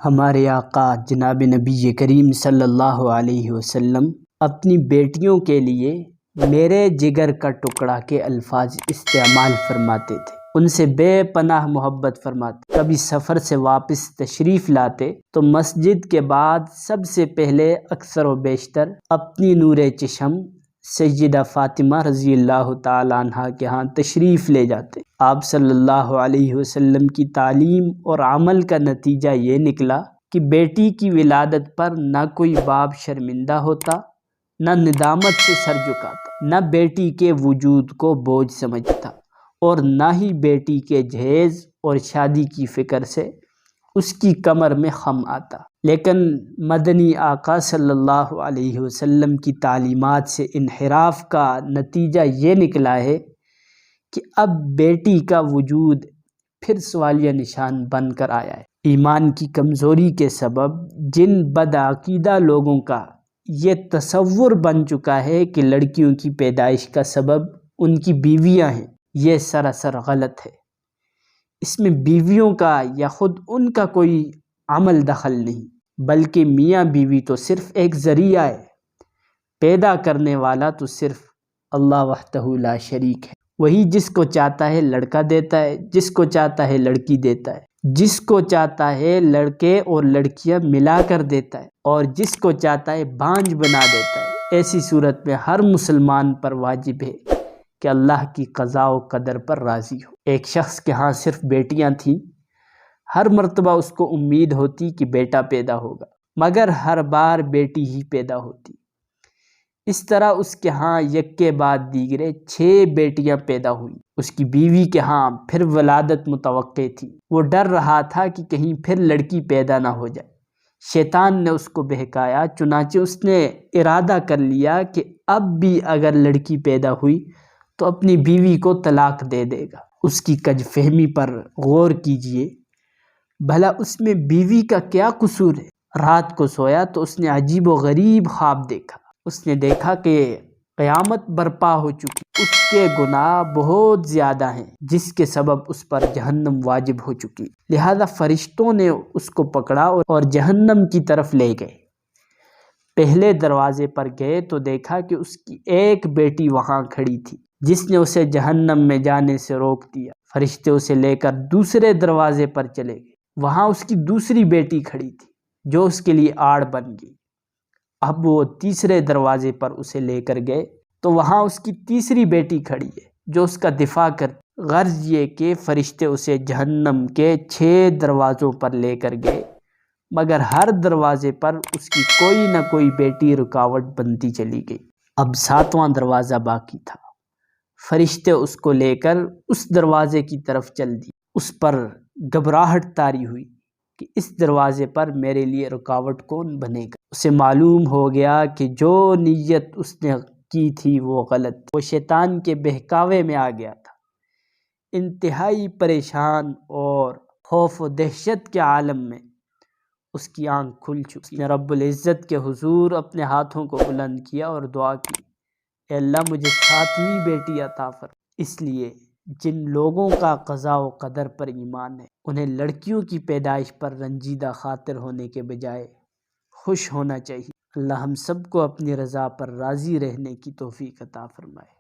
ہمارے آقا جناب نبی کریم صلی اللہ علیہ وسلم اپنی بیٹیوں کے لیے میرے جگر کا ٹکڑا کے الفاظ استعمال فرماتے تھے، ان سے بے پناہ محبت فرماتے۔ کبھی سفر سے واپس تشریف لاتے تو مسجد کے بعد سب سے پہلے اکثر و بیشتر اپنی نور چشم سیدہ فاطمہ رضی اللہ تعالیٰ عنہ کے ہاں تشریف لے جاتے۔ آپ صلی اللہ علیہ وسلم کی تعلیم اور عمل کا نتیجہ یہ نکلا کہ بیٹی کی ولادت پر نہ کوئی باپ شرمندہ ہوتا، نہ ندامت سے سر جھکاتا، نہ بیٹی کے وجود کو بوجھ سمجھتا، اور نہ ہی بیٹی کے جہیز اور شادی کی فکر سے اس کی کمر میں خم آتا۔ لیکن مدنی آقا صلی اللہ علیہ وسلم کی تعلیمات سے انحراف کا نتیجہ یہ نکلا ہے کہ اب بیٹی کا وجود پھر سوالیہ نشان بن کر آیا ہے۔ ایمان کی کمزوری کے سبب جن بدعقیدہ لوگوں کا یہ تصور بن چکا ہے کہ لڑکیوں کی پیدائش کا سبب ان کی بیویاں ہیں، یہ سراسر غلط ہے۔ اس میں بیویوں کا یا خود ان کا کوئی عمل دخل نہیں، بلکہ میاں بیوی تو صرف ایک ذریعہ ہے، پیدا کرنے والا تو صرف اللہ وحدہ لا شریک ہے۔ وہی جس کو چاہتا ہے لڑکا دیتا ہے، جس کو چاہتا ہے لڑکی دیتا ہے، جس کو چاہتا ہے لڑکے اور لڑکیاں ملا کر دیتا ہے، اور جس کو چاہتا ہے بانجھ بنا دیتا ہے۔ ایسی صورت میں ہر مسلمان پر واجب ہے کہ اللہ کی قضاء و قدر پر راضی ہو۔ ایک شخص کے ہاں صرف بیٹیاں تھیں، ہر مرتبہ اس کو امید ہوتی کہ بیٹا پیدا ہوگا، مگر ہر بار بیٹی ہی پیدا ہوتی۔ اس طرح اس کے ہاں یک کے بعد دیگرے 6 بیٹیاں پیدا ہوئیں۔ اس کی بیوی کے ہاں پھر ولادت متوقع تھی، وہ ڈر رہا تھا کہ کہیں پھر لڑکی پیدا نہ ہو جائے۔ شیطان نے اس کو بہکایا، چنانچہ اس نے ارادہ کر لیا کہ اب بھی اگر لڑکی پیدا ہوئی تو اپنی بیوی کو طلاق دے دے گا۔ اس کی کج فہمی پر غور کیجئے، بھلا اس میں بیوی کا کیا قصور ہے؟ رات کو سویا تو اس نے عجیب و غریب خواب دیکھا۔ اس نے دیکھا کہ قیامت برپا ہو چکی، اس کے گناہ بہت زیادہ ہیں جس کے سبب اس پر جہنم واجب ہو چکی، لہذا فرشتوں نے اس کو پکڑا اور جہنم کی طرف لے گئے۔ پہلے دروازے پر گئے تو دیکھا کہ اس کی ایک بیٹی وہاں کھڑی تھی جس نے اسے جہنم میں جانے سے روک دیا۔ فرشتے اسے لے کر دوسرے دروازے پر چلے گئے، وہاں اس کی دوسری بیٹی کھڑی تھی جو اس کے لیے آڑ بن گئی۔ اب وہ تیسرے دروازے پر اسے لے کر گئے تو وہاں اس کی تیسری بیٹی کھڑی ہے جو اس کا دفاع کرتی۔ غرض یہ کہ فرشتے اسے جہنم کے 6 دروازوں پر لے کر گئے، مگر ہر دروازے پر اس کی کوئی نہ کوئی بیٹی رکاوٹ بنتی چلی گئی۔ اب 7واں دروازہ باقی تھا۔ فرشتے اس کو لے کر اس دروازے کی طرف چل دی۔ اس پر گھبراہٹ طاری ہوئی کہ اس دروازے پر میرے لیے رکاوٹ کون بنے گا۔ اسے معلوم ہو گیا کہ جو نیت اس نے کی تھی وہ غلط تھی، وہ شیطان کے بہکاوے میں آ گیا تھا۔ انتہائی پریشان اور خوف و دہشت کے عالم میں اس کی آنکھ کھل چکی۔ اس نے رب العزت کے حضور اپنے ہاتھوں کو بلند کیا اور دعا کی، اے اللہ مجھے 7ویں بیٹی عطا فرما۔ اس لیے جن لوگوں کا قضاء و قدر پر ایمان ہے انہیں لڑکیوں کی پیدائش پر رنجیدہ خاطر ہونے کے بجائے خوش ہونا چاہیے۔ اللہ ہم سب کو اپنی رضا پر راضی رہنے کی توفیق عطا فرمائے۔